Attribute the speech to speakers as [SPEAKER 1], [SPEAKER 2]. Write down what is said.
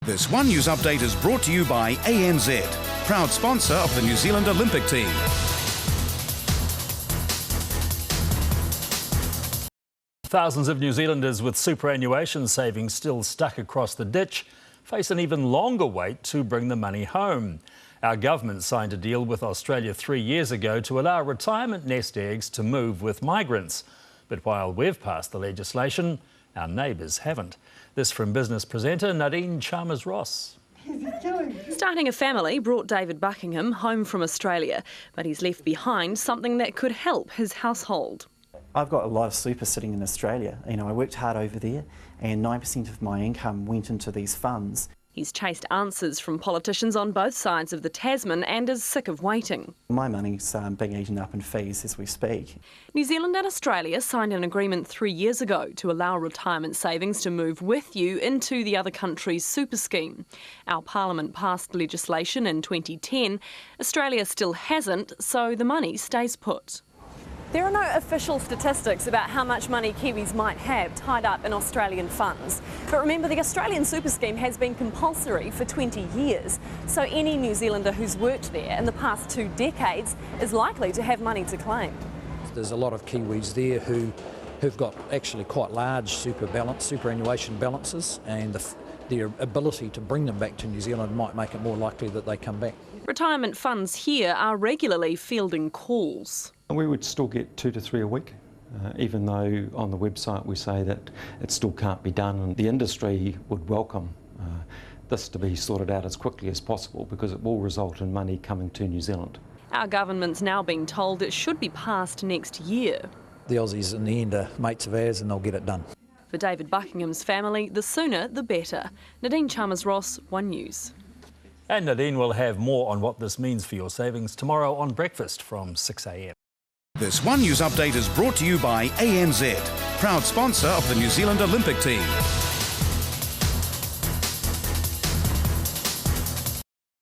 [SPEAKER 1] This One News update is brought to you by ANZ, proud sponsor of the New Zealand Olympic team.
[SPEAKER 2] Thousands of New Zealanders with superannuation savings still stuck across the ditch face an even longer wait to bring the money home. Our government signed a deal with Australia 3 years ago to allow retirement nest eggs to move with migrants. But while we've passed the legislation, our neighbours haven't. This from business presenter Nadine Chalmers-Ross.
[SPEAKER 3] Starting a family brought David Buckingham home from Australia, but he's left behind something that could help his household.
[SPEAKER 4] I've got a lot of super sitting in Australia. I worked hard over there and 9% of my income went into these funds.
[SPEAKER 3] He's chased answers from politicians on both sides of the Tasman and is sick of waiting.
[SPEAKER 4] My money's being eaten up in fees as we speak.
[SPEAKER 3] New Zealand and Australia signed an agreement 3 years ago to allow retirement savings to move with you into the other country's super scheme. Our parliament passed legislation in 2010. Australia still hasn't, so the money stays put. There are no official statistics about how much money Kiwis might have tied up in Australian funds. But remember, the Australian super scheme has been compulsory for 20 years. So any New Zealander who's worked there in the past 2 decades is likely to have money to claim.
[SPEAKER 5] There's a lot of Kiwis there who've got actually quite large superannuation balances, and their ability to bring them back to New Zealand might make it more likely that they come back.
[SPEAKER 3] Retirement funds here are regularly fielding calls.
[SPEAKER 6] We would still get 2 to 3 a week, even though on the website we say that it still can't be done, and the industry would welcome this to be sorted out as quickly as possible because it will result in money coming to New Zealand.
[SPEAKER 3] Our government's now being told it should be passed next year.
[SPEAKER 5] The Aussies in the end are mates of ours and they'll get it done.
[SPEAKER 3] For David Buckingham's family, the sooner the better. Nadine Chalmers-Ross, One News.
[SPEAKER 2] And Nadine will have more on what this means for your savings tomorrow on Breakfast from 6 a.m.
[SPEAKER 1] This One News update is brought to you by ANZ, proud sponsor of the New Zealand Olympic team.